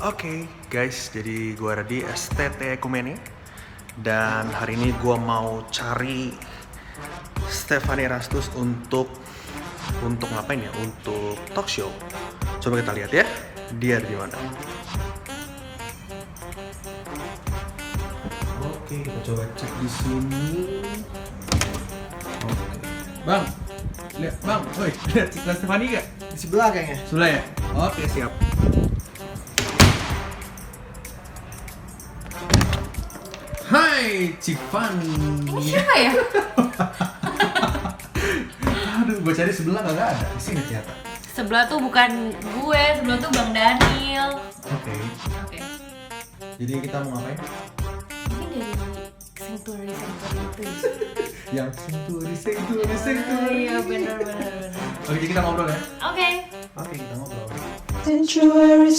Oke, guys, jadi gue ada di STT Ekumene. Dan hari ini gue mau cari Stephanie Erastus untuk ngapain ya? Untuk talk show. Coba kita lihat ya, dia ada di mana. Oke, kita coba cek di sini. Oke. Bang, lihat bang, woi, lihat Stephanie gak? Di sebelah kayaknya. Sebelah ya? Oke, siap. Hai, Cipani. Ini siapa ya? Aduh, gue cari sebelah gak ada. Di sini ternyata. Sebelah tuh bukan gue, sebelah tuh Bang Daniel. Oke. Jadi kita mau ngapain? Mungkin dari sanctuary itu. Yang sanctuary. Iya benar. Oke, jadi kita ngobrol ya. Oke. Oke, kita ngobrol. Sanctuary.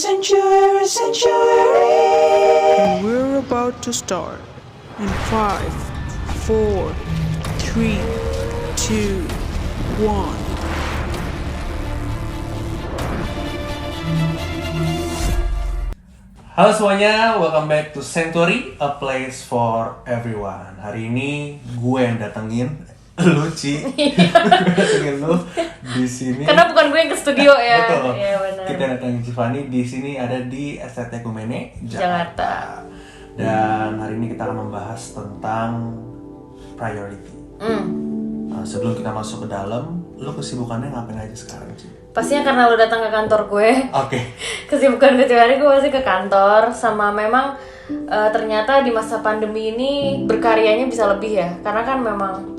And we're about to start. In 5, 4, 3, 2, 1. Halo semuanya, welcome back to Sanctuary, a place for everyone. Hari ini gue yang datengin lu, Ci. Datengin lu di sini. Karena bukan gue yang ke studio ya. Betul. Iya benar. Kita datengin Cipani di sini, ada di STT Ekumene, Jakarta. Dan hari ini kita akan membahas tentang priority. Nah, sebelum kita masuk ke dalam, lu kesibukannya ngapain aja sekarang, Ci? Pastinya karena lo datang ke kantor gue. Oke. Kesibukan gue tiap hari gue pasti ke kantor. Sama memang ternyata di masa pandemi ini berkaryanya bisa lebih ya. Karena kan memang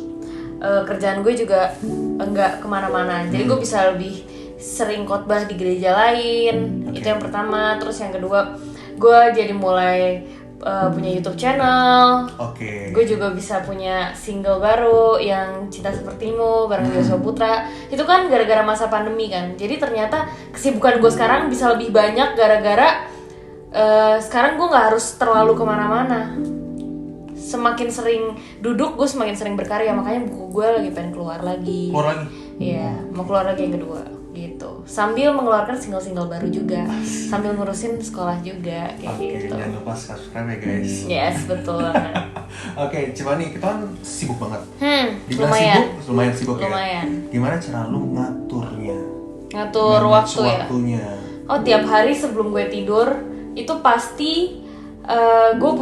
kerjaan gue juga enggak kemana-mana. Jadi gue bisa lebih sering khotbah di gereja lain. Oke. Itu yang pertama. Terus yang kedua, gue jadi mulai punya YouTube channel. Oke. Gue juga bisa punya single baru yang Cinta Sepertimu bareng Joshua Putra. Itu kan gara-gara masa pandemi kan. Jadi ternyata kesibukan gue sekarang bisa lebih banyak gara-gara sekarang gue nggak harus terlalu kemana-mana. Semakin sering duduk, gue semakin sering berkarya. Makanya buku gue lagi pengen keluar lagi. Keluar lagi? Iya, mau keluar lagi yang kedua gitu. Sambil mengeluarkan single-single baru juga. Sambil ngurusin sekolah juga kayak Oke, gitu. jangan lupa subscribe ya guys. Yes, betul. Oke, Cipani, kita kan sibuk banget. Dibilang Lumayan. lumayan sibuk Lumayan. ya. Gimana cara lu ngaturnya? Ngatur Manage waktu ya. waktunya. Oh, tiap hari sebelum gue tidur itu pasti gue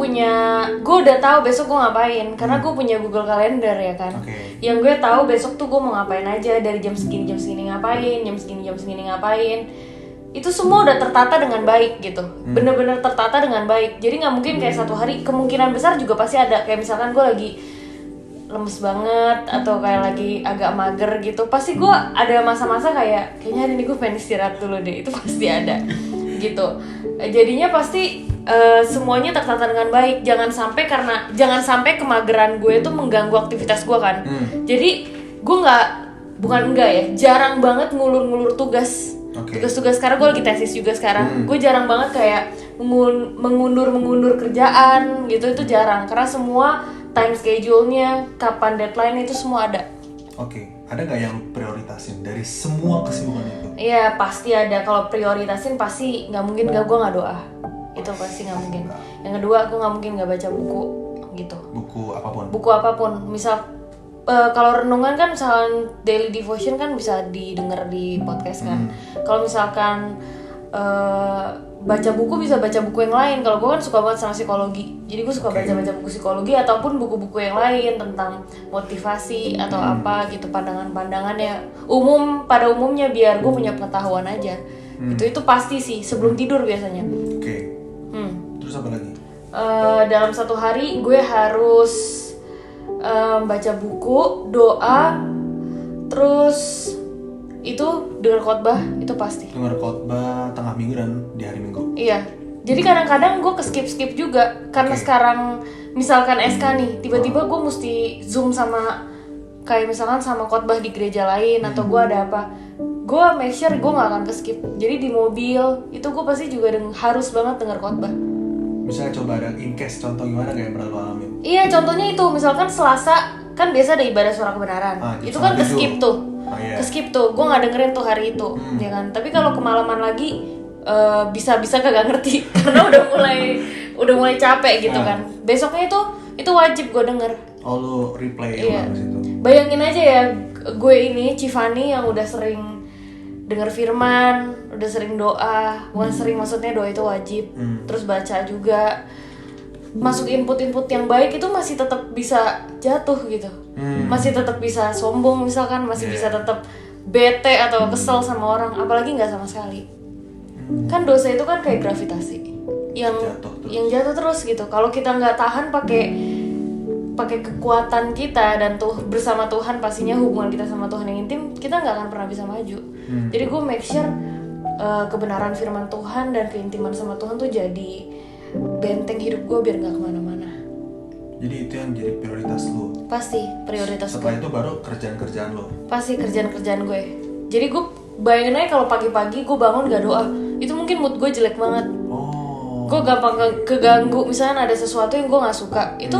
udah tahu besok gue ngapain karena gue punya Google Calendar ya kan. Oke. Yang gue tahu besok tuh gue mau ngapain aja, dari jam segini ngapain, jam segini ngapain. Itu semua udah tertata dengan baik gitu. Bener-bener tertata dengan baik. Jadi nggak mungkin kayak satu hari, kemungkinan besar juga pasti ada kayak misalkan gue lagi lemes banget atau kayak lagi agak mager gitu, pasti gue ada masa-masa kayaknya hari ini gue pengen istirahat dulu deh. Itu pasti ada gitu. Jadinya pasti semuanya tertata dengan baik. Jangan sampai kemageran gue itu mengganggu aktivitas gue kan. Jadi gue jarang banget ngulur-ngulur tugas. Oke. Tugas-tugas karena gue lagi tesis juga sekarang. Gue jarang banget kayak mengundur kerjaan gitu, itu jarang karena semua time schedule-nya, kapan deadline itu semua ada. Oke, ada nggak yang prioritasin dari semua kesibukan itu? Iya pasti ada. Kalau prioritasin pasti nggak mungkin gue nggak doa. Itu pasti nggak mungkin. Yang kedua, gue nggak mungkin nggak baca buku gitu. Buku apapun. Misal kalau renungan kan misalkan daily devotion kan bisa didengar di podcast kan. Kalau misalkan baca buku bisa baca buku yang lain. Kalau gue kan suka banget sama psikologi, jadi gue suka baca buku psikologi ataupun buku-buku yang lain tentang motivasi atau apa gitu, pandangan-pandangannya pada umumnya biar gue punya pengetahuan aja. Itu pasti sih sebelum tidur biasanya. Oke. Terus apa lagi? Dalam satu hari gue harus baca buku, doa, terus itu dengar khotbah, itu pasti. Dengar khotbah tengah minggu dan di hari Minggu. Iya. Jadi kadang-kadang gue skip juga karena sekarang misalkan SK nih, tiba-tiba gue mesti zoom sama kayak misalkan sama khotbah di gereja lain atau gue ada apa. Gue make sure gue nggak akan skip. Jadi di mobil itu gue pasti juga harus banget dengar khotbah. Misalnya coba ada in case contoh gimana nggak yang pernah lo alamin? Iya, contohnya itu misalkan Selasa kan biasa ada ibadah suara kebenaran. Itu kan ke skip tuh. Oh, yeah. Ke skip tuh, gue nggak dengerin tuh hari itu, ya kan. Tapi kalau kemalaman lagi, bisa kagak ngerti karena udah mulai capek gitu kan. Besoknya itu wajib gue denger. Oh lu replay Iya. ulang situ. Bayangin aja ya, gue ini Civani yang udah sering denger firman, udah sering doa. Bukan sering, maksudnya doa itu wajib. Terus baca juga, masuk input-input yang baik itu masih tetap bisa jatuh gitu. Masih tetap bisa sombong misalkan, masih bisa tetap bete atau kesel sama orang, apalagi nggak sama sekali. Kan dosa itu kan kayak gravitasi yang jatuh terus gitu. Kalau kita nggak tahan pakai kekuatan kita dan bersama Tuhan, pastinya hubungan kita sama Tuhan yang intim, kita nggak akan pernah bisa maju. Jadi gue make sure kebenaran firman Tuhan dan keintiman sama Tuhan tuh jadi benteng hidup gue biar nggak kemana-mana. Jadi itu yang jadi prioritas lu. Pasti prioritas gue. Setelah itu baru kerjaan lu. Pasti kerjaan gue. Jadi gue bayangin aja kalau pagi-pagi gue bangun gak doa, itu mungkin mood gue jelek banget. Gue gampang keganggu, misalnya ada sesuatu yang gue nggak suka, itu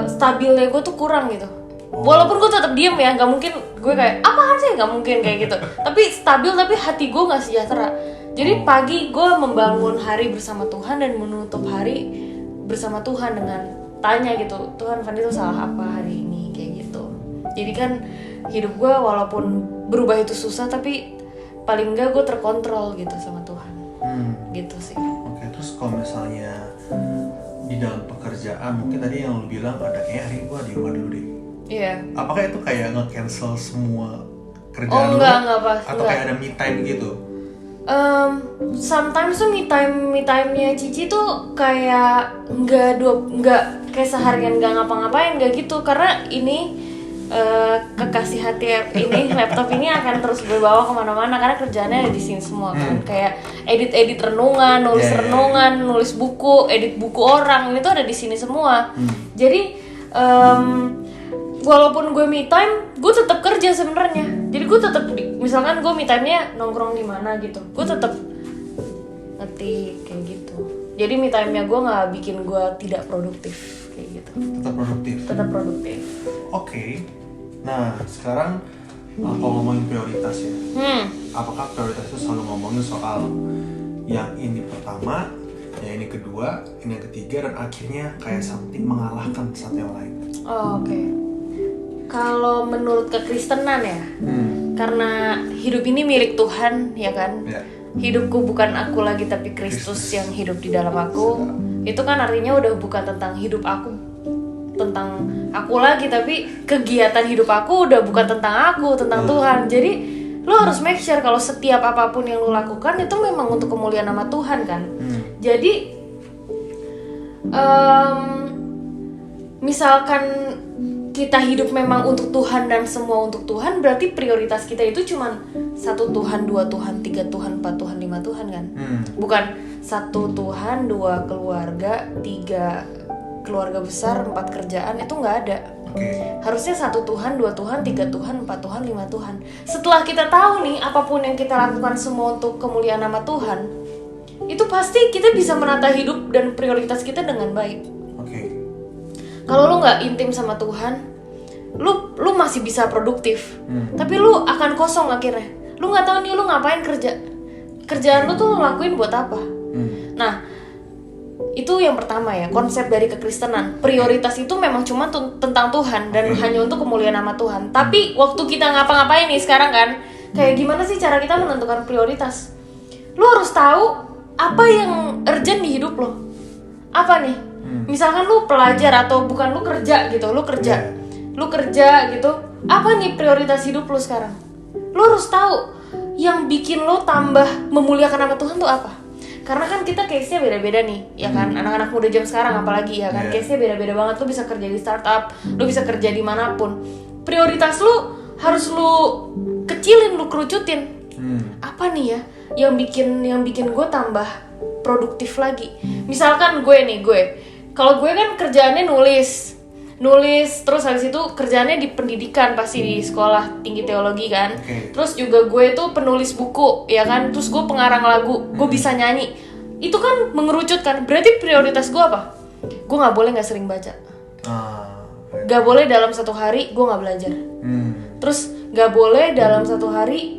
stabilnya gue tuh kurang gitu. Walaupun gue tetap diem ya, nggak mungkin gue kayak apaan sih, nggak mungkin kayak gitu. Tapi stabil, tapi hati gue nggak sejahtera. Jadi pagi gue membangun hari bersama Tuhan dan menutup hari bersama Tuhan dengan tanya gitu, Tuhan, Fandi tuh salah apa hari ini, kayak gitu. Jadi kan hidup gue walaupun berubah itu susah, tapi paling enggak gue terkontrol gitu sama Tuhan. Gitu sih. Oke, terus kalau misalnya di dalam pekerjaan, mungkin tadi yang lu bilang ada kayak hari gue di rumah dulu deh. Iya. Apakah itu kayak nge-cancel semua kerjaan lu? Enggak pas. Atau kayak ada me time gitu? Sometimes tuh me time-nya Cici tuh kayak nggak kayak seharian nggak ngapa-ngapain, nggak gitu, karena ini kekasih hati ini laptop ini akan terus berbawa kemana-mana karena kerjaannya ada di sini semua kan. Kayak edit renungan, nulis renungan, nulis buku, edit buku orang, itu ada di sini semua. Jadi walaupun gue me time, gue tetap kerja sebenarnya. Jadi gue tetap, misalkan gue me time-nya nongkrong di mana gitu, gue tetap ngetik kayak gitu. Jadi me time-nya gue nggak bikin gue tidak produktif kayak gitu. Tetap produktif. Oke. Nah, sekarang kalau ngomongin prioritas ya, apakah prioritas itu selalu ngomongin soal yang ini pertama, yang ini kedua, ini yang ketiga, dan akhirnya kayak something mengalahkan satu yang lain? Oke. Kalau menurut kekristenan ya, karena hidup ini milik Tuhan, ya kan? Yeah. Hidupku bukan aku lagi, tapi Kristus yang hidup di dalam aku. Itu kan artinya udah bukan tentang hidup aku, tentang aku lagi, tapi kegiatan hidup aku udah bukan tentang aku, tentang Tuhan. Jadi lo harus make sure kalau setiap apapun yang lo lakukan itu memang untuk kemuliaan nama Tuhan kan. Jadi misalkan kita hidup memang untuk Tuhan dan semua untuk Tuhan, berarti prioritas kita itu cuman 1 Tuhan, 2 Tuhan, 3 Tuhan, 4 Tuhan, 5 Tuhan kan. Bukan 1 Tuhan, 2 keluarga, 3 keluarga besar, 4 kerjaan, itu nggak ada. Harusnya 1 Tuhan, 2 Tuhan, 3 Tuhan, 4 Tuhan, 5 Tuhan. Setelah kita tahu nih, apapun yang kita lakukan semua untuk kemuliaan nama Tuhan, itu pasti kita bisa menata hidup dan prioritas kita dengan baik. Kalau lu nggak intim sama Tuhan, lu masih bisa produktif, tapi lu akan kosong akhirnya. Lu nggak tahu nih lu ngapain kerjaan lu tuh lu lakuin buat apa. Nah, itu yang pertama ya, konsep dari kekristenan. Prioritas itu memang cuma tentang Tuhan dan hanya untuk kemuliaan nama Tuhan. Tapi waktu kita ngapa-ngapain nih sekarang kan, kayak gimana sih cara kita menentukan prioritas? Lu harus tahu apa yang urgent di hidup lo. Apa nih? Misalkan lu pelajar atau bukan, lu kerja gitu, lu kerja gitu. Apa nih prioritas hidup lu sekarang? Lu harus tahu yang bikin lu tambah memuliakan nama Tuhan tuh apa. Karena kan kita case-nya beda-beda nih, ya kan? Anak-anak muda jam sekarang apalagi ya kan, case-nya beda-beda banget. Lu bisa kerja di startup, lu bisa kerja dimanapun. Prioritas lu harus lu kecilin, lu kerucutin. Apa nih ya yang bikin gue tambah produktif lagi? Misalkan gue kalau gue kan kerjaannya nulis, terus habis itu kerjaannya di pendidikan, pasti di sekolah tinggi teologi kan. Terus juga gue tuh penulis buku, ya kan. Terus gue pengarang lagu, gue bisa nyanyi. Itu kan mengerucut kan. Berarti prioritas gue apa? Gue nggak boleh nggak sering baca. Nggak boleh dalam 1 hari gue nggak belajar. Terus nggak boleh dalam 1 hari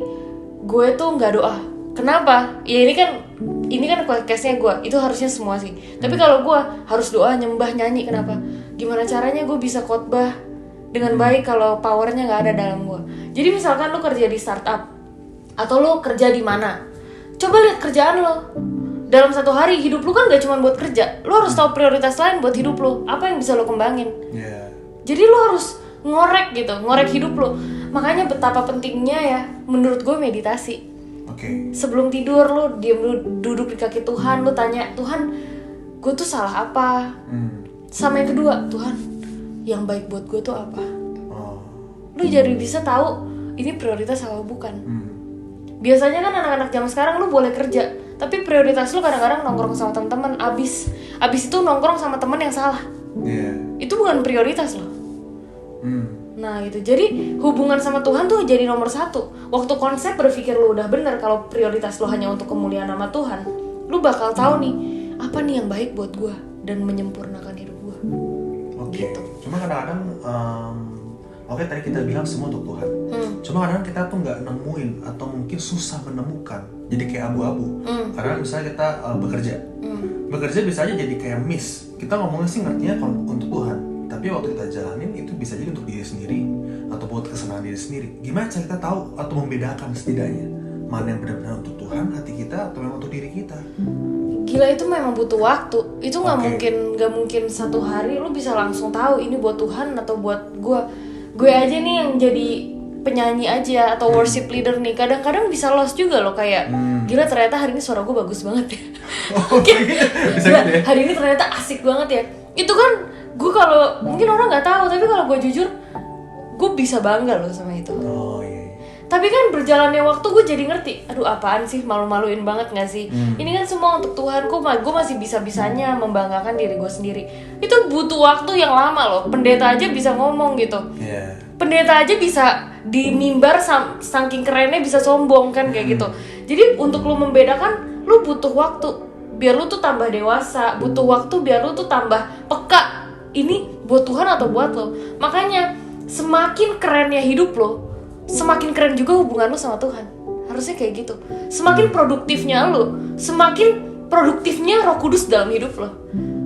gue tuh nggak doa. Kenapa? Ya ini kan case-nya gue, itu harusnya semua sih. Tapi kalau gue harus doa, nyembah, nyanyi, kenapa? Gimana caranya gue bisa khotbah dengan baik kalau powernya nggak ada dalam gue? Jadi misalkan lo kerja di startup atau lo kerja di mana, coba lihat kerjaan lo. Dalam satu hari hidup lo kan gak cuma buat kerja, lo harus tahu prioritas lain buat hidup lo. Apa yang bisa lo kembangin? Jadi lo harus ngorek gitu, ngorek hidup lo. Makanya betapa pentingnya ya, menurut gue meditasi. Sebelum tidur lo diam dulu, duduk di kaki Tuhan, lo tanya, Tuhan, gue tuh salah apa? Sama yang kedua, Tuhan, yang baik buat gue tuh apa? Lo jadi bisa tahu ini prioritas apa bukan. Biasanya kan anak-anak zaman sekarang lo boleh kerja, tapi prioritas lo kadang-kadang nongkrong sama teman-teman, abis itu nongkrong sama teman yang salah. Itu bukan prioritas lo. Nah gitu, jadi hubungan sama Tuhan tuh jadi nomor satu. Waktu konsep berpikir lo udah bener kalau prioritas lo hanya untuk kemuliaan nama Tuhan, lo bakal tahu nih apa nih yang baik buat gue dan menyempurnakan hidup gue. Gitu. Cuma kadang-kadang tadi kita bilang semua untuk Tuhan. Cuma kadang-kadang kita tuh nggak nemuin atau mungkin susah menemukan, jadi kayak abu-abu. Karena misalnya kita bekerja bisa aja jadi kayak miss. Kita ngomongnya sih ngertinya untuk Tuhan, tapi waktu kita jalanin itu bisa jadi untuk diri sendiri atau buat kesenangan diri sendiri. Gimana cara kita tahu atau membedakan setidaknya mana yang benar-benar untuk Tuhan, hati kita, atau yang untuk diri kita? Gila, itu memang butuh waktu. Itu nggak mungkin satu hari lu bisa langsung tahu ini buat Tuhan atau buat gue aja nih yang jadi penyanyi aja atau worship leader nih, kadang-kadang bisa lost juga loh, kayak gila ternyata hari ini suara gue bagus banget ya. Gila, hari ini ternyata asik banget ya. Itu kan gue, kalau mungkin orang nggak tahu, tapi kalau gue jujur gue bisa bangga loh sama itu. Tapi kan berjalannya waktu gue jadi ngerti, aduh apaan sih, malu-maluin banget gak sih? Ini kan semua untuk Tuhan, gue masih bisa-bisanya membanggakan diri gue sendiri. Itu butuh waktu yang lama loh. Pendeta aja bisa ngomong gitu. Pendeta aja bisa di mimbar saking kerennya bisa sombong kan kayak gitu. Jadi untuk lo membedakan, lo butuh waktu biar lo tuh tambah dewasa, butuh waktu biar lo tuh tambah peka. Ini buat Tuhan atau buat lo. Makanya semakin kerennya hidup lo, semakin keren juga hubungan lo sama Tuhan. Harusnya kayak gitu. Semakin produktifnya lo, semakin produktifnya Roh Kudus dalam hidup lo.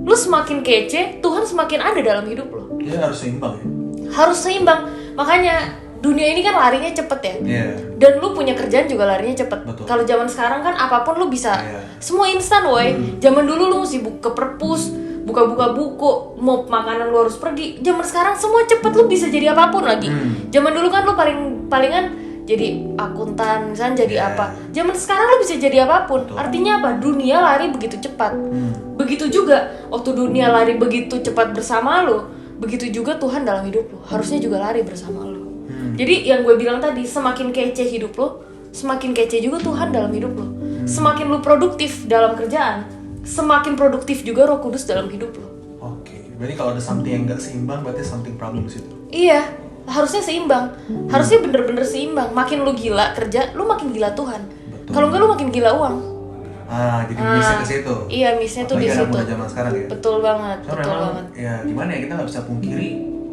Lo semakin kece, Tuhan semakin ada dalam hidup lo. Dia harus seimbang ya? Harus seimbang. Makanya dunia ini kan larinya cepet ya. Dan lo punya kerjaan juga larinya cepet. Kalau zaman sekarang kan apapun lo bisa, semua instan woy. Zaman dulu lo mesti ke perpus, buka-buka buku, mau makanan lu harus pergi. Zaman sekarang semua cepet, lu bisa jadi apapun lagi. Zaman dulu kan lu palingan jadi akuntan, misalnya jadi apa. Zaman sekarang lu bisa jadi apapun. Artinya apa? Dunia lari begitu cepat. Begitu juga waktu dunia lari begitu cepat bersama lu, begitu juga Tuhan dalam hidup lu harusnya juga lari bersama lu. Jadi yang gue bilang tadi, semakin kece hidup lu, semakin kece juga Tuhan dalam hidup lu. Semakin lu produktif dalam kerjaan, semakin produktif juga Roh Kudus dalam hidup lo. Berarti kalau ada something yang nggak seimbang, berarti something problem di situ. Iya, harusnya seimbang. Harusnya bener-bener seimbang. Makin lu gila kerja, lu makin gila Tuhan. Kalau enggak lu makin gila uang. Jadi miss-nya ke situ. Iya, miss-nya tuh di situ. Apalagi anak zaman sekarang ya. Betul banget, betul banget. Ya gimana ya, kita nggak bisa pungkiri.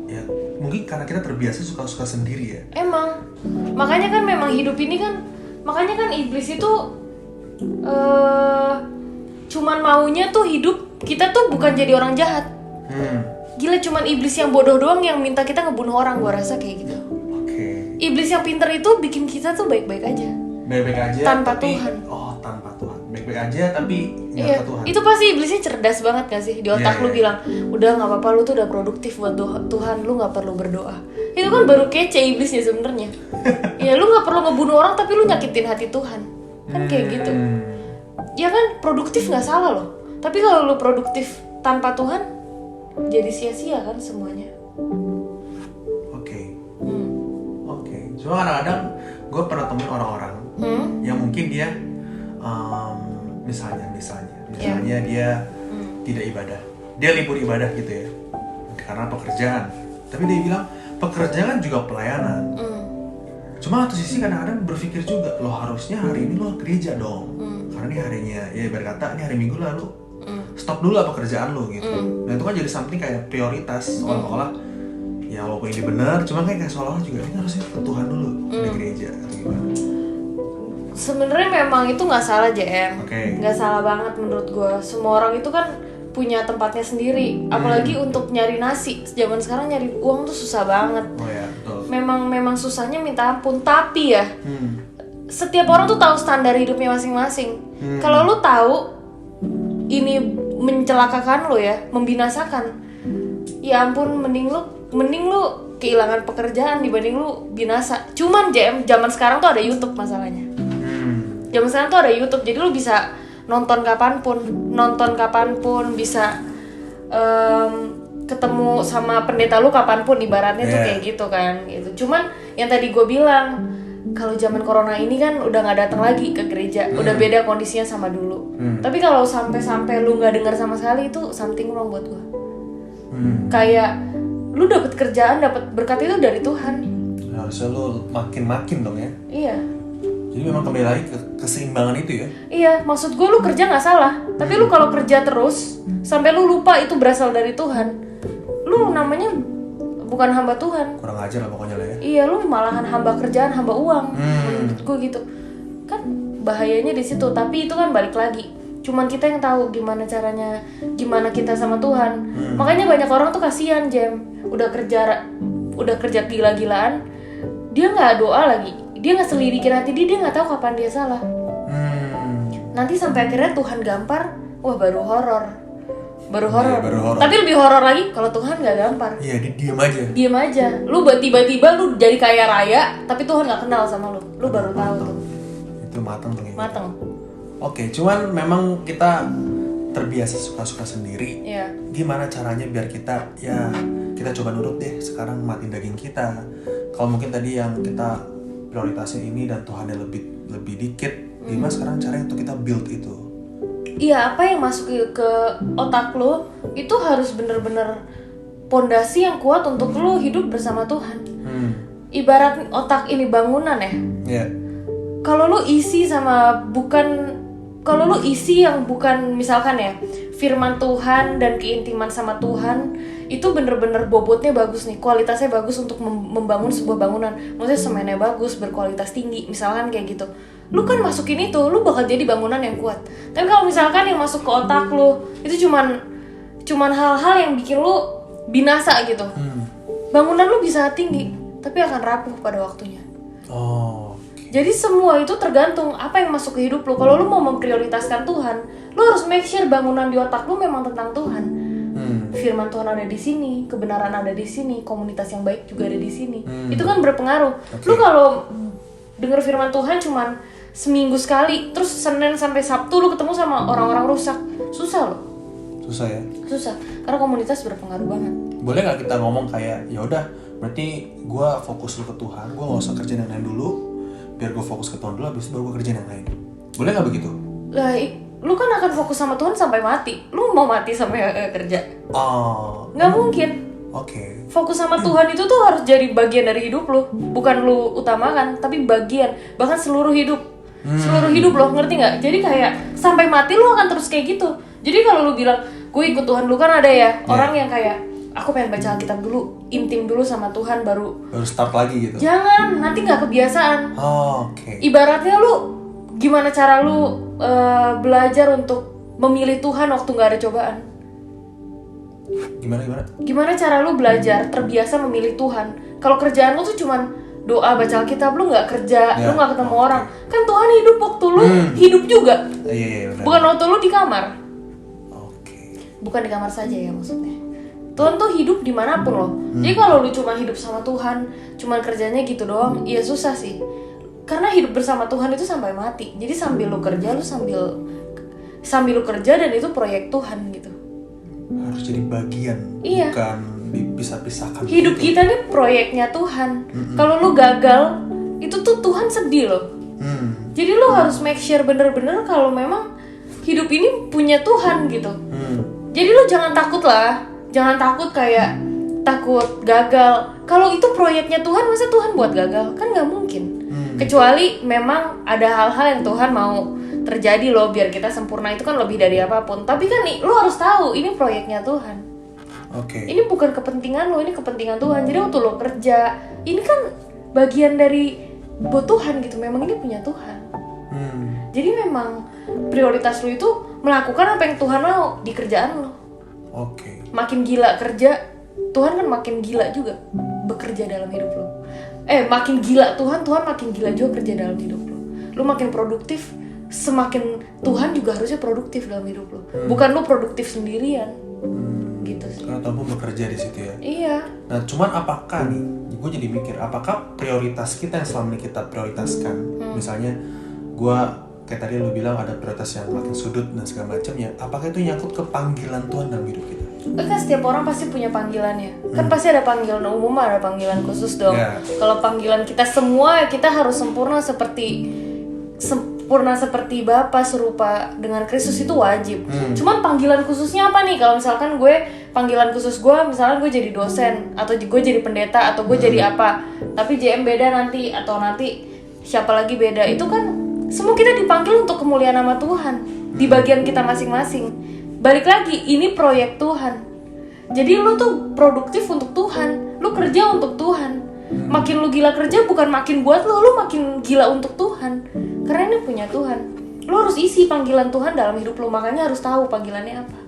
Ya mungkin karena kita terbiasa suka-suka sendiri ya. Emang. Makanya kan memang hidup ini kan, makanya kan iblis itu cuman maunya tuh hidup kita tuh bukan jadi orang jahat. Gila, cuman iblis yang bodoh doang yang minta kita ngebunuh orang, gua rasa kayak gitu. Iblis yang pinter itu bikin kita tuh baik-baik aja. Baik-baik aja tanpa tapi, Tuhan. Tanpa Tuhan. Baik-baik aja tapi tanpa Tuhan. Itu pasti iblisnya cerdas banget gak sih? Di otak lu bilang, udah nggak apa-apa, lu tuh udah produktif buat Tuhan, lu nggak perlu berdoa. Itu kan baru kece iblisnya sebenarnya. Ya lu nggak perlu ngebunuh orang tapi lu nyakitin hati Tuhan. Kan kayak gitu. Ya kan produktif nggak salah loh. Tapi kalau lu produktif tanpa Tuhan, jadi sia-sia kan semuanya. Cuma kadang-kadang gue pernah temuin orang-orang yang mungkin dia misalnya dia tidak ibadah, dia libur ibadah gitu ya, karena pekerjaan. Tapi dia bilang pekerjaan juga pelayanan. Cuma satu sisi kadang-kadang berpikir juga, lo harusnya hari ini lo gereja dong, karena ini harinya, ya berkata ini hari Minggu lalu stop dulu lah pekerjaan lo gitu. Nah itu kan jadi something kayak prioritas seolah-olah. Ya walaupun ini benar, cuma kayak seolah-olah juga ini harusnya ke Tuhan dulu di gereja atau gimana? Sebenarnya memang itu nggak salah JM, Oke. nggak salah banget menurut gue. Semua orang itu kan punya tempatnya sendiri, apalagi untuk nyari nasi. Zaman sekarang nyari uang tuh susah banget. Oh ya, betul. Memang susahnya minta ampun. Tapi ya, setiap orang tuh tahu standar hidupnya masing-masing. Kalau lu tahu ini mencelakakan lo ya, membinasakan, ya ampun, mending lu kehilangan pekerjaan dibanding lu binasa. Cuman zaman sekarang tuh ada YouTube masalahnya. Zaman sekarang tuh ada YouTube, jadi lu bisa nonton kapanpun, bisa ketemu sama pendeta lu kapanpun, ibaratnya tuh kayak gitu kan. Gitu. Cuman yang tadi gue bilang, kalau zaman corona ini kan udah nggak datang lagi ke gereja, udah beda kondisinya sama dulu. Tapi kalau sampai lu nggak dengar sama sekali, itu something wrong buat gue. Kayak lu dapet kerjaan, dapet berkat itu dari Tuhan. Harusnya lu makin dong ya. Iya. Jadi memang kembali lagi ke keseimbangan itu ya. Iya, maksud gue lu kerja nggak salah, tapi lu kalau kerja terus sampai lu lupa itu berasal dari Tuhan, lu namanya bukan hamba Tuhan. Kurang ajar lah pokoknya lah ya. Iya, lu malahan hamba kerjaan, hamba uang. Menurut gue gitu. Kan bahayanya di situ, tapi itu kan balik lagi. Cuman kita yang tahu gimana caranya, gimana kita sama Tuhan. Makanya banyak orang tuh kasihan, Jem. Udah kerja gila-gilaan, dia nggak doa lagi. Dia nggak selidikin hati dia nggak tahu kapan dia salah. Nanti sampai akhirnya Tuhan gampar, wah baru horor. Tapi lebih horor lagi kalau Tuhan nggak gampar. Iya, diem aja. Lu tiba-tiba lu jadi kaya raya, tapi Tuhan nggak kenal sama lu. Lu baru tahu tuh. Itu matang tuh. Mateng. Oke, cuman memang kita terbiasa suka-suka sendiri. Iya. Gimana caranya biar kita coba nurut deh sekarang, matiin daging kita. Kalau mungkin tadi yang kita prioritasnya ini dan Tuhannya lebih dikit, gimana sekarang caranya untuk kita build itu? Iya, apa yang masuk ke otak lo itu harus bener-bener pondasi yang kuat untuk lo hidup bersama Tuhan. Ibarat otak ini bangunan ya. Iya. Kalau lo isi yang bukan misalkan ya firman Tuhan dan keintiman sama Tuhan, itu bener-bener bobotnya bagus nih, kualitasnya bagus untuk membangun sebuah bangunan. Maksudnya semennya bagus, berkualitas tinggi, misalkan kayak gitu. Lu kan masukin itu, lu bakal jadi bangunan yang kuat. Tapi kalau misalkan yang masuk ke otak lu itu cuman hal-hal yang bikin lu binasa gitu. Bangunan lu bisa tinggi, tapi akan rapuh pada waktunya. Jadi semua itu tergantung apa yang masuk ke hidup lu. Kalau lu mau memprioritaskan Tuhan, lu harus make sure bangunan di otak lu memang tentang Tuhan. Firman Tuhan ada di sini, kebenaran ada di sini, komunitas yang baik juga ada di sini. Itu kan berpengaruh. Lu kalau denger firman Tuhan cuman seminggu sekali, terus Senin sampai Sabtu lu ketemu sama orang-orang rusak, susah loh. Susah ya? Susah, karena komunitas berpengaruh banget. Boleh nggak kita ngomong kayak, ya udah, berarti gue fokus dulu ke Tuhan, gue nggak usah kerjain yang lain dulu, biar gue fokus ke Tuhan dulu, habis itu baru gue kerjain yang lain. Boleh nggak begitu? Lah, lu kan akan fokus sama Tuhan sampai mati. Lu mau mati sampai kerja? Nggak mungkin. Oke. Fokus sama Tuhan itu tuh harus jadi bagian dari hidup lu, bukan lu utamakan, tapi bagian, bahkan seluruh hidup. Seluruh hidup lo, ngerti nggak? Jadi kayak sampai mati lu akan terus kayak gitu. Jadi kalau lu bilang gue ikut Tuhan dulu, kan ada ya orang yang kayak aku pengen baca Alkitab dulu, intim dulu sama Tuhan baru start lagi gitu. Jangan, nanti nggak kebiasaan. Oke. Ibaratnya lu gimana cara lu belajar untuk memilih Tuhan waktu nggak ada cobaan? Gimana cara lu belajar terbiasa memilih Tuhan? Kalau kerjaan lu tuh cuman doa, baca Alkitab, lu nggak kerja, lu nggak ketemu orang, kan Tuhan hidup waktu lu hidup juga. Iya, bukan waktu lu di kamar. Oke. Bukan di kamar saja ya maksudnya. Tuhan tuh hidup dimanapun loh. Jadi kalau lu cuma hidup sama Tuhan, cuma kerjanya gitu doang, ya susah sih. Karena hidup bersama Tuhan itu sampai mati. Jadi sambil lu kerja, lu sambil lu kerja, dan itu proyek Tuhan gitu. Harus jadi bagian, bukan dipisah-pisahkan. Hidup gitu. kita nih proyeknya Tuhan. Kalau lu gagal, itu tuh Tuhan sedih loh. Jadi lu harus make sure bener-bener kalau memang hidup ini punya Tuhan gitu. Jadi lu jangan takut lah. Jangan takut kayak takut gagal. Kalau itu proyeknya Tuhan, masa Tuhan buat gagal? Kan gak mungkin. Kecuali memang ada hal-hal yang Tuhan mau terjadi loh biar kita sempurna, itu kan lebih dari apapun. Tapi kan nih, lu harus tahu ini proyeknya Tuhan. Ini bukan kepentingan lo, ini kepentingan Tuhan. Jadi waktu lo kerja, ini kan bagian dari buat Tuhan gitu. Memang ini punya Tuhan. Jadi memang prioritas lu itu melakukan apa yang Tuhan mau di kerjaan lu. Oke. Makin gila kerja, Tuhan kan makin gila juga bekerja dalam hidup lu. Makin gila Tuhan makin gila juga kerja dalam hidup lu. Lu makin produktif, semakin Tuhan juga harusnya produktif dalam hidup lu. Bukan lu produktif sendirian. Gitu sih. Karena Tuhan pun bekerja di situ ya. Iya. Nah, cuman apakah nih, gue jadi mikir, apakah prioritas kita yang selama ini kita prioritaskan, misalnya gue kayak tadi lu bilang ada prioritas yang makin sudut dan segala macamnya, apakah itu nyangkut ke panggilan Tuhan dalam hidup kita? Kan setiap orang pasti punya panggilannya. Kan pasti ada panggilan umum, ada panggilan khusus dong. Yeah. Kalau panggilan kita semua, kita harus sempurna seperti Bapa, serupa dengan Kristus, itu wajib. Cuman panggilan khususnya apa nih? Kalau misalkan panggilan khusus gue, misalkan gue jadi dosen, atau gue jadi pendeta, atau gue jadi apa, tapi JM beda nanti, atau nanti siapa lagi beda. Itu kan semua kita dipanggil untuk kemuliaan nama Tuhan di bagian kita masing-masing. Balik lagi, ini proyek Tuhan. Jadi lu tuh produktif untuk Tuhan, lu kerja untuk Tuhan. Makin lu gila kerja bukan makin buat lu makin gila untuk Tuhan. Karena ini punya Tuhan. Lu harus isi panggilan Tuhan dalam hidup lu, makanya harus tahu panggilannya apa.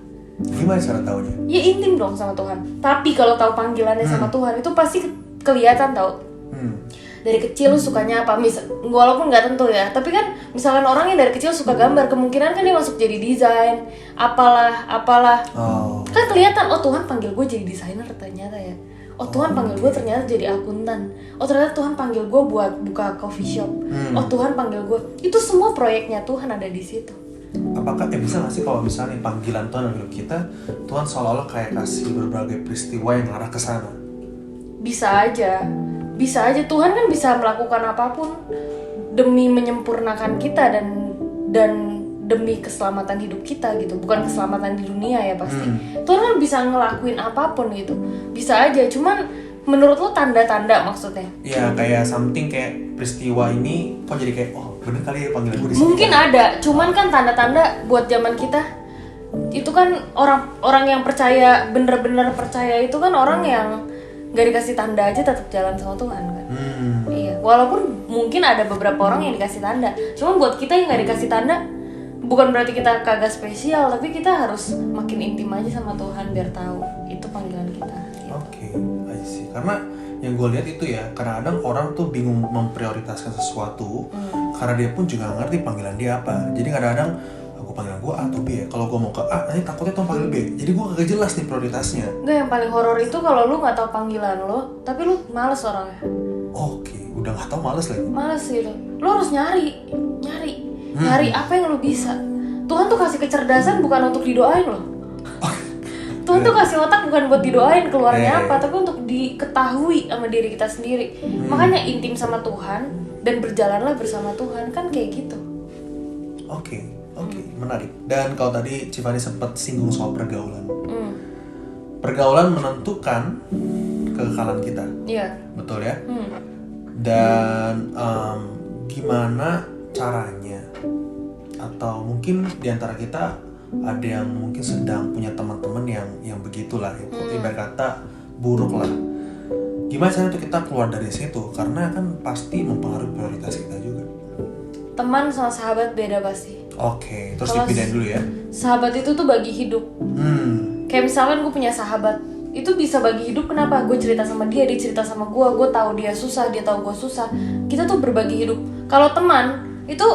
Gimana cara taunya? Ya intim dong sama Tuhan. Tapi kalau tahu panggilannya sama Tuhan itu pasti kelihatan tau. Dari kecil lu sukanya apa? Walaupun nggak tentu ya. Tapi kan misalkan orang yang dari kecil suka gambar, kemungkinan kan dia masuk jadi desain, apalah. Kan kelihatan, oh Tuhan panggil gue jadi desainer ternyata ya. Oh Tuhan panggil gue ternyata jadi akuntan. Oh ternyata Tuhan panggil gue buat buka coffee shop. Oh Tuhan panggil gue. Itu semua proyeknya Tuhan ada di situ. Apakah bisa nggak sih kalau misalnya panggilan Tuhan dalam hidup kita, Tuhan seolah-olah kayak kasih berbagai peristiwa yang mengarah ke sana? Bisa aja Tuhan kan bisa melakukan apapun demi menyempurnakan kita dan demi keselamatan hidup kita gitu, bukan keselamatan di dunia ya pasti. Tuhan kan bisa ngelakuin apapun gitu, bisa aja. Cuman menurut lo tanda-tanda maksudnya? Ya kayak something kayak peristiwa ini kok jadi kayak oh bener kali ya panggilan gue di sini. Mungkin ada, cuman kan tanda-tanda buat zaman kita itu kan orang yang percaya, bener-bener percaya itu kan orang yang gak dikasih tanda aja tetap jalan sama Tuhan kan. Iya, walaupun mungkin ada beberapa orang yang dikasih tanda, cuman buat kita yang gak dikasih tanda, bukan berarti kita kagak spesial, tapi kita harus makin intim aja sama Tuhan biar tahu itu panggilan kita. Gitu. Oke, I see. Karena yang gue lihat itu ya, kadang-kadang orang tuh bingung memprioritaskan sesuatu karena dia pun juga gak ngerti panggilan dia apa. Jadi kadang-kadang aku panggilan gue A atau B ya. Kalau gue mau ke A, nanti takutnya Tuhan panggil B. Jadi gue kagak jelas nih prioritasnya. Enggak, yang paling horor itu kalau lu nggak tahu panggilan lo, tapi lu males orangnya. Oke, udah nggak tahu males lagi. Males gitu. Lu harus nyari apa yang lu bisa. Tuhan tuh kasih kecerdasan bukan untuk didoain loh. Tuhan tuh kasih otak bukan buat didoain keluarnya apa, tapi untuk diketahui sama diri kita sendiri. Makanya intim sama Tuhan dan berjalanlah bersama Tuhan, kan kayak gitu. Oke, menarik. Dan kalau tadi Cifani sempat singgung soal pergaulan. Pergaulan menentukan kekekalan kita. Iya. Betul ya? Dan gimana caranya? Atau mungkin diantara kita ada yang mungkin sedang punya teman-teman yang begitulah, ibarat kata buruk lah. Gimana caranya untuk kita keluar dari situ? Karena kan pasti mempengaruhi prioritas kita juga. Teman sama sahabat beda pasti. Oke, terus Kalau dibedain dulu ya. Sahabat itu tuh bagi hidup. Kayak misalkan gue punya sahabat, itu bisa bagi hidup. Kenapa? Gue cerita sama dia cerita sama gue tahu dia susah, dia tahu gue susah. Kita tuh berbagi hidup. Kalau teman itu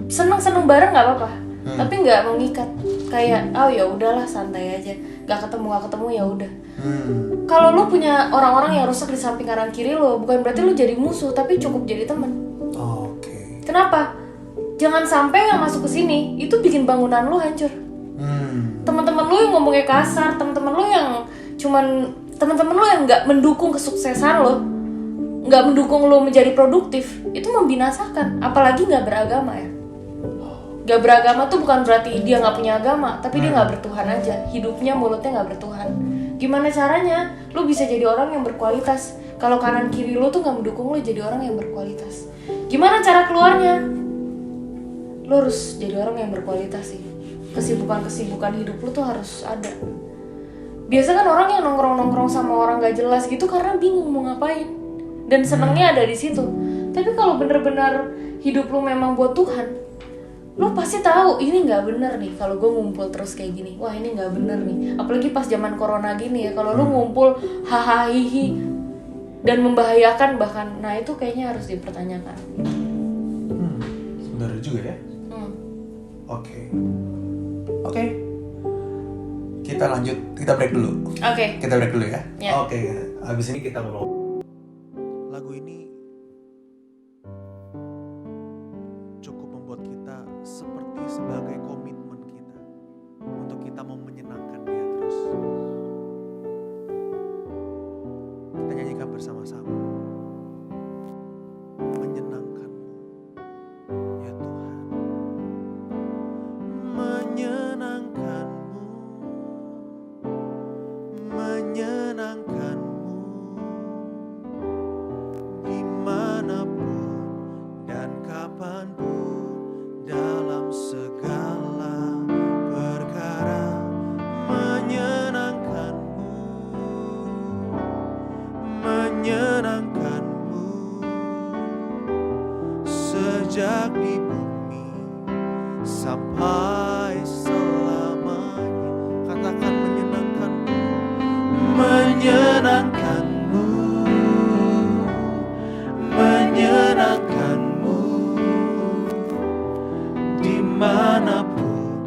seneng bareng nggak apa-apa, tapi nggak mengikat. Kayak ya udahlah santai aja, nggak ketemu ya udah. Kalau lu punya orang-orang yang rusak di samping kanan kiri lo, bukan berarti lu jadi musuh, tapi cukup jadi teman. Oke. Kenapa? Jangan sampai yang masuk ke sini itu bikin bangunan lu hancur. Teman-teman lu yang ngomongnya kasar, teman-teman lu yang nggak mendukung kesuksesan lo, nggak mendukung lo menjadi produktif, itu membinasakan. Apalagi nggak beragama ya. Nggak beragama tuh bukan berarti dia nggak punya agama, tapi dia nggak bertuhan aja. Hidupnya, mulutnya nggak bertuhan. Gimana caranya lo bisa jadi orang yang berkualitas kalau kanan kiri lo tuh nggak mendukung lo jadi orang yang berkualitas? Gimana cara keluarnya? Lo harus jadi orang yang berkualitas sih. Kesibukan hidup lo tuh harus ada. Biasa kan orang yang nongkrong sama orang gak jelas gitu karena bingung mau ngapain dan senengnya ada di situ. Tapi Tapi kalau bener-bener hidup lu memang buat Tuhan, lu pasti tahu ini nggak bener nih kalau gue ngumpul terus kayak gini. Wah ini nggak bener nih. Apalagi pas zaman corona gini ya, kalau lu ngumpul hahaha dan membahayakan bahkan, nah itu kayaknya harus dipertanyakan. Benar juga ya. Oke. Kita lanjut, kita break dulu. Oke. Kita break dulu ya. Ya. Oke. Habis ini kita ngobrol. Lagu ini cukup membuat kita seperti sebagai komitmen kita untuk kita mau menyenangkan Dia terus. Kita nyanyikan bersama-sama. Menyenangkanmu, ya Tuhan. Menyenangkanmu, menyenangkanmu dimanapun dan kapanpun dalam segala perkara. Menyenangkanmu, menyenangkanmu sejak di bumi sampai selamanya. Katakan menyenangkanmu, menyenangkanmu, menyenangkanmu dimanapun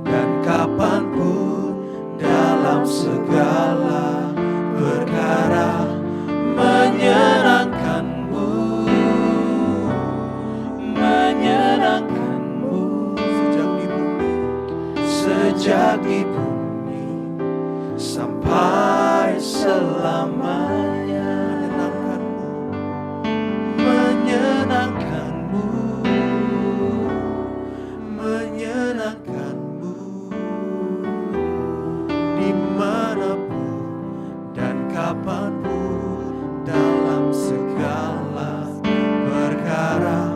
dan kapanpun dalam segala perkara. Menyenangkanmu, menyenangkanmu sejak di bumi sampai selamanya. Menyenangkanmu, menyenangkanmu dimanapun dan kapanpun dalam segala perkara.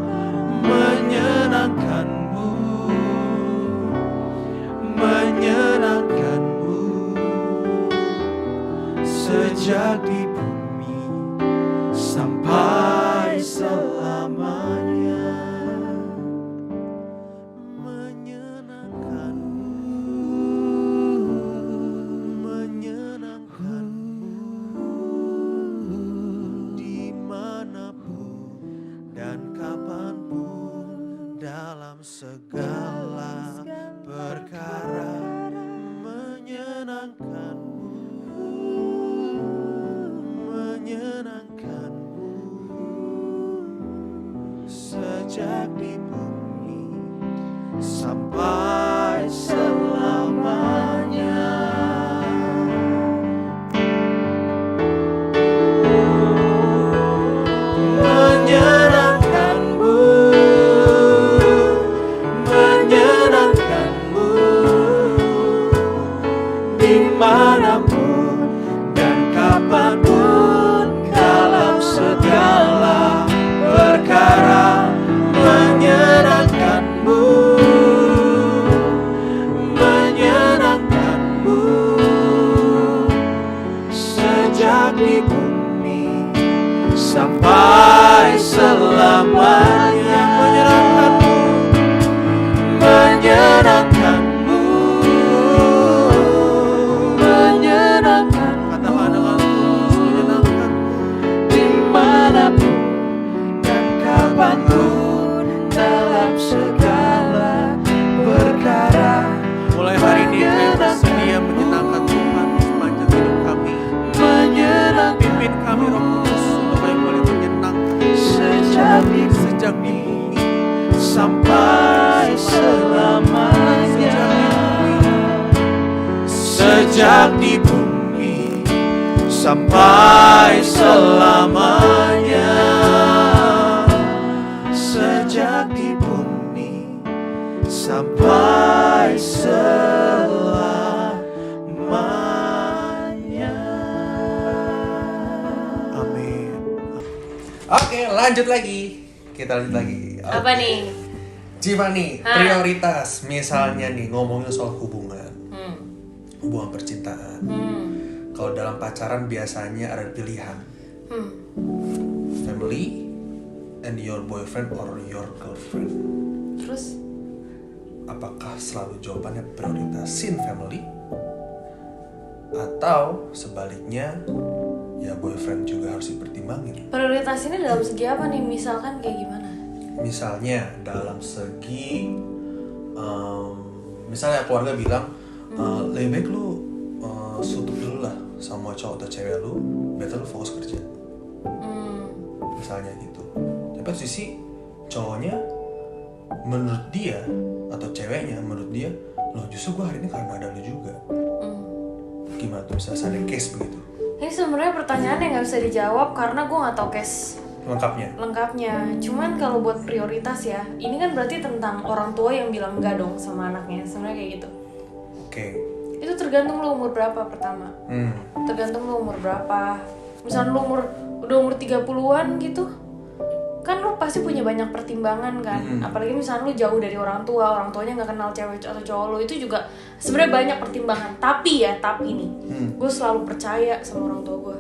Menyenangkanmu, menyenangkanmu sejak di bumi sampai selamanya. Menyenangkanmu, menyenangkanmu dimanapun dan kapanpun dalam segala perkara. Menyenangkanmu, menyenangkanmu sejak di bumi sampai selamanya. Menyenangkanmu, menyenangkanmu dimanapun dan kapanpun dalam segala perkara. Menyenangkanmu, menyenangkanmu sejak di bumi sampai selamanya. Menyenangkanmu, menyenangkanmu, menyenangkan. Katakan dengan tulus, menyenangkanmu dimanapun dan kapanpun dalam segala perkara. Mulai hari ini kami bersedia menyenangkan Tuhan sepanjang hidup kami. Pimpin kami Roh Kudus untuk kami boleh menyenangkan sejak di bumi sampai selamanya. Sejak di bumi sampai selamanya. Sejak di bumi sampai selamanya. Amin. Oke, lanjut lagi. Kita lanjut lagi. Apa nih? Civa nih, prioritas misalnya nih ngomongin soal hubungan. Hubungan percintaan. Kalau dalam pacaran biasanya ada pilihan. Family and your boyfriend or your girlfriend? Terus Apakah selalu jawabannya prioritasin family? Atau sebaliknya, ya boyfriend juga harus dipertimbangin? prioritas ini dalam segi apa nih? Misalkan kayak gimana? Misalnya dalam segi misalnya keluarga bilang lebih baik lu sutup dulu lah sama cowok atau cewek lu, better lu fokus kerja, misalnya gitu. Tapi sisi cowoknya menurut dia atau ceweknya menurut dia, loh justru gue hari ini karena ada lu juga. Gimana tuh misalnya ada case begitu? Ini sebenarnya pertanyaan yang nggak bisa dijawab karena gue nggak tahu case lengkapnya. Cuman kalau buat prioritas ya, ini kan berarti tentang orang tua yang bilang enggak dong sama anaknya. Sebenarnya kayak gitu. Oke. Itu tergantung lu umur berapa pertama. Tergantung lu umur berapa. Misalnya lu udah umur 30-an gitu, kan lu pasti punya banyak pertimbangan kan. Apalagi misalnya lu jauh dari orang tuanya nggak kenal cewek atau cowok lu, itu juga sebenarnya banyak pertimbangan. Tapi nih, gue selalu percaya sama orang tua gue.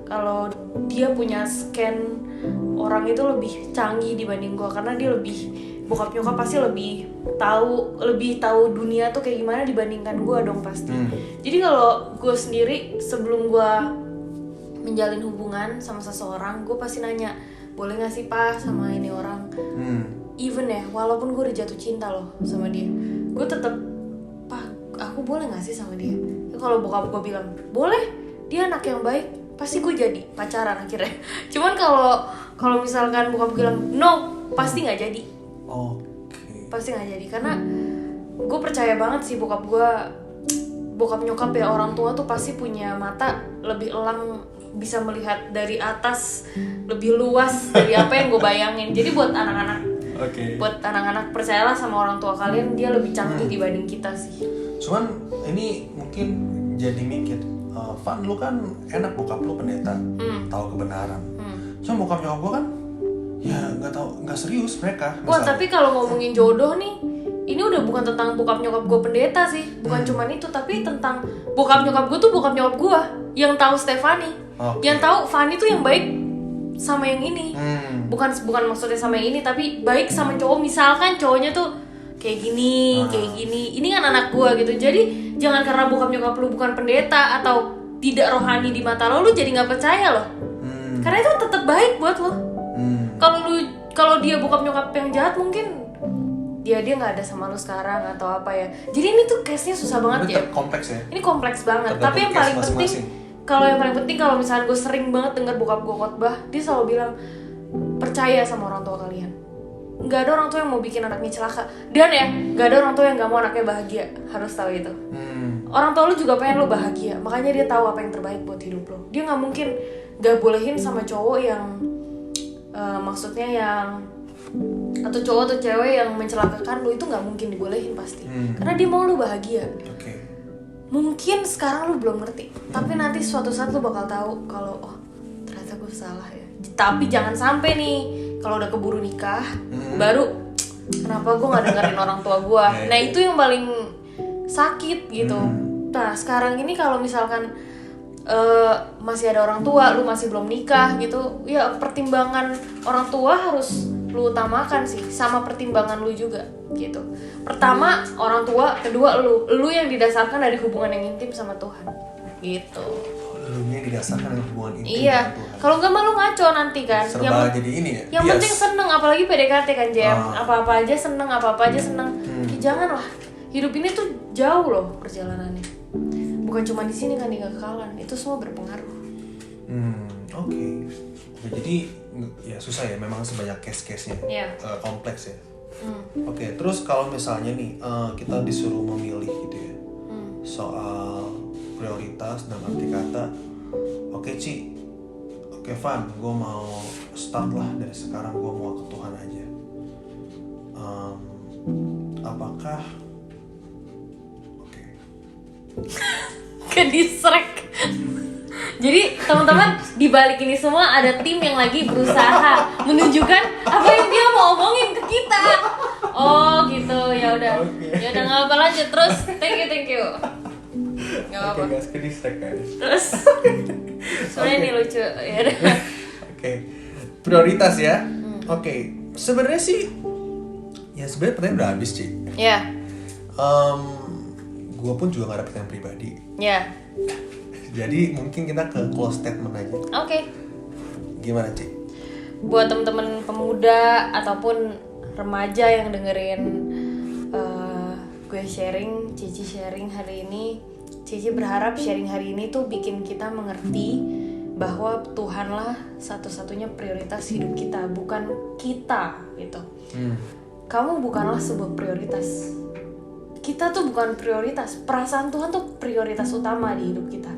Kalau dia punya scan orang itu lebih canggih dibanding gue, karena dia lebih, bokap nyokap pasti lebih tahu dunia tuh kayak gimana dibandingkan gue dong pasti. Jadi kalau gue sendiri sebelum gue menjalin hubungan sama seseorang, gue pasti nanya, boleh nggak sih pak sama ini orang? Even ya, walaupun gue udah jatuh cinta loh sama dia, gue tetap, pak aku boleh nggak sih sama dia? Kalau bokap gue bilang boleh, dia anak yang baik, pasti gue jadi pacaran akhirnya. Cuman kalau misalkan bokap bilang no, pasti nggak jadi. Pasti nggak jadi, karena gue percaya banget sih bokap nyokap ya, orang tua tuh pasti punya mata lebih elang, bisa melihat dari atas lebih luas dari apa yang gue bayangin. Jadi buat anak-anak percayalah sama orang tua kalian, dia lebih canggih dibanding kita sih. Cuman ini mungkin jadi mikir, Van, lu kan enak bokap lu pendeta, tahu kebenaran. Cuma bokap nyokap gue kan, ya nggak serius mereka. Wah, tapi kalau ngomongin jodoh nih, ini udah bukan tentang bokap nyokap gue pendeta sih, bukan cuman itu, tapi tentang bokap nyokap gue tuh bokap nyokap gue yang tahu Stefani, yang tahu Fanny tuh yang baik sama yang ini, bukan maksudnya sama yang ini, tapi baik sama cowok. Misalkan cowoknya tuh kayak gini, ini kan anak gue gitu. Jadi jangan karena bokap nyokap lu bukan pendeta atau tidak rohani di mata lo, lu jadi nggak percaya loh. Karena itu tetap baik buat lo. Kalau dia bokap nyokap yang jahat, mungkin dia nggak ada sama lu sekarang atau apa ya. Jadi ini tuh case-nya susah banget ya. Kompleks ya. Ini kompleks banget. Tergantung Tapi yang paling penting, masing-masing. kalau misalnya gue sering banget dengar bokap gue khotbah, dia selalu bilang percaya sama orang tua kalian. Nggak ada orang tua yang mau bikin anaknya celaka. Dan ya, nggak ada orang tua yang nggak mau anaknya bahagia. Harus tahu itu. Orang tua lu juga pengen lu bahagia. Makanya dia tahu apa yang terbaik buat hidup lu. Dia nggak mungkin nggak bolehin sama cowok yang maksudnya yang atau cowok atau cewek yang mencelakakan lu, itu nggak mungkin dibolehin pasti. Karena dia mau lu bahagia. Mungkin sekarang lu belum ngerti, tapi nanti suatu saat lu bakal tahu kalau oh ternyata gue salah ya. Tapi jangan sampai nih kalau udah keburu nikah baru kenapa gue nggak dengerin orang tua gue. Nah itu yang paling sakit gitu. Nah sekarang ini kalau misalkan masih ada orang tua, lu masih belum nikah gitu, ya pertimbangan orang tua harus lu utamakan sih, sama pertimbangan lu juga gitu. Pertama orang tua, kedua lu yang didasarkan dari hubungan yang intim sama Tuhan gitu. Lu yang didasarkan dari hubungan intim iya. sama Tuhan. Kalau nggak malu ngaco nanti kan. Serba jadi ini ya. Yang penting seneng, apalagi PDKT kan Jem. Apa-apa aja seneng, Ya, jangan lah. Hidup ini tuh jauh loh perjalanannya. Bukan cuma di sini kan di kekekalan, itu semua berpengaruh. Oke. Jadi ya susah ya, memang sebanyak case-case-nya. Kompleks ya. Oke, terus kalau misalnya nih kita disuruh memilih gitu ya, soal prioritas dan arti kata, oke Ci, oke Van, gue mau start lah dari sekarang, gue mau ke Tuhan aja. Apakah ke distract. Jadi teman-teman, di balik ini semua ada tim yang lagi berusaha menunjukkan apa yang dia mau omongin ke kita. Oh gitu, ya udah. Ya udah nggak apa, lanjut terus. Thank you. Nggak apa. Oke guys, ke distract guys. Terus sebenarnya ini lucu. Ya udah. Oke. Prioritas ya. Oke, sebenarnya sih ya sebenarnya pertanyaan udah habis, Ci. Ya, Gue pun juga gak ada pertanyaan pribadi. ya. Jadi mungkin kita ke close statement aja. Oke. Gimana, Ci? Buat teman-teman pemuda ataupun remaja yang dengerin gue sharing, Cici sharing hari ini, Cici berharap sharing hari ini tuh bikin kita mengerti bahwa Tuhanlah satu-satunya prioritas hidup kita, bukan kita gitu. Kamu bukanlah sebuah prioritas. Kita tuh bukan prioritas. Perasaan Tuhan tuh prioritas utama di hidup kita.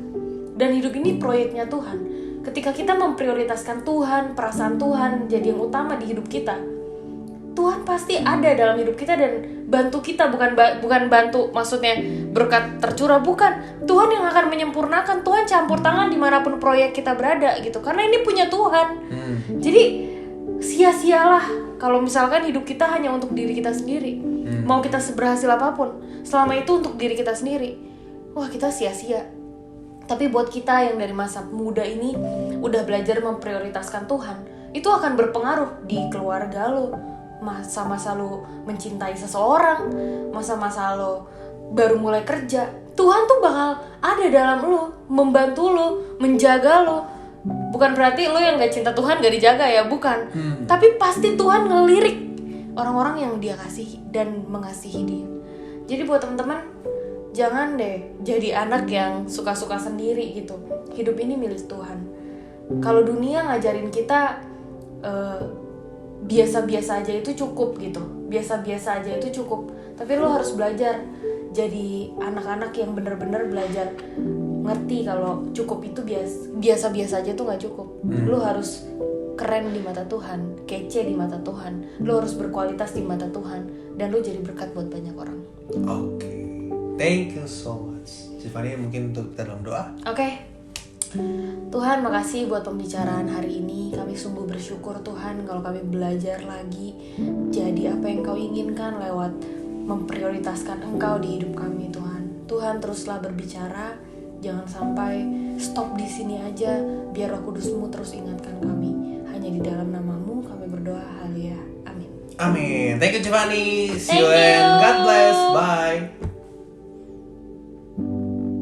Dan hidup ini proyeknya Tuhan. Ketika kita memprioritaskan Tuhan, perasaan Tuhan jadi yang utama di hidup kita, Tuhan pasti ada dalam hidup kita dan bantu kita, bukan bantu maksudnya berkat tercurah, bukan. Tuhan yang akan menyempurnakan, Tuhan campur tangan dimanapun proyek kita berada gitu, karena ini punya Tuhan. Jadi sia-sialah kalau misalkan hidup kita hanya untuk diri kita sendiri. Mau kita seberhasil apapun, selama itu untuk diri kita sendiri, wah kita sia-sia. Tapi buat kita yang dari masa muda ini udah belajar memprioritaskan Tuhan, itu akan berpengaruh di keluarga lo, masa-masa lo mencintai seseorang, masa-masa lo baru mulai kerja. Tuhan tuh bakal ada dalam lo, membantu lo, menjaga lo. Bukan berarti lo yang gak cinta Tuhan gak dijaga ya, bukan. Tapi pasti Tuhan ngelirik orang-orang yang dia kasih dan mengasihi dia. Jadi buat teman-teman, jangan deh jadi anak yang suka-suka sendiri gitu. Hidup ini milik Tuhan. Kalau dunia ngajarin kita biasa-biasa aja itu cukup gitu, biasa-biasa aja itu cukup. Tapi lo harus belajar jadi anak-anak yang bener-bener belajar ngerti kalau cukup itu biasa-biasa aja tuh nggak cukup. Lo harus keren di mata Tuhan, kece di mata Tuhan, lo harus berkualitas di mata Tuhan, dan lo jadi berkat buat banyak orang. Oke. Thank you so much. Tiffany, mungkin untuk kita dalam doa. Oke. Tuhan, makasih buat pembicaraan hari ini. Kami sungguh bersyukur Tuhan kalau kami belajar lagi jadi apa yang Kau inginkan lewat memprioritaskan Engkau di hidup kami, Tuhan. Tuhan, teruslah berbicara. Jangan sampai stop di sini aja. Biar Roh Kudus-Mu terus ingatkan kami. Hanya di dalam nama-Mu kami berdoa. Haleluya. Amin. Amin. Thank you, Tiffany. See Thank you and you. God bless. Bye.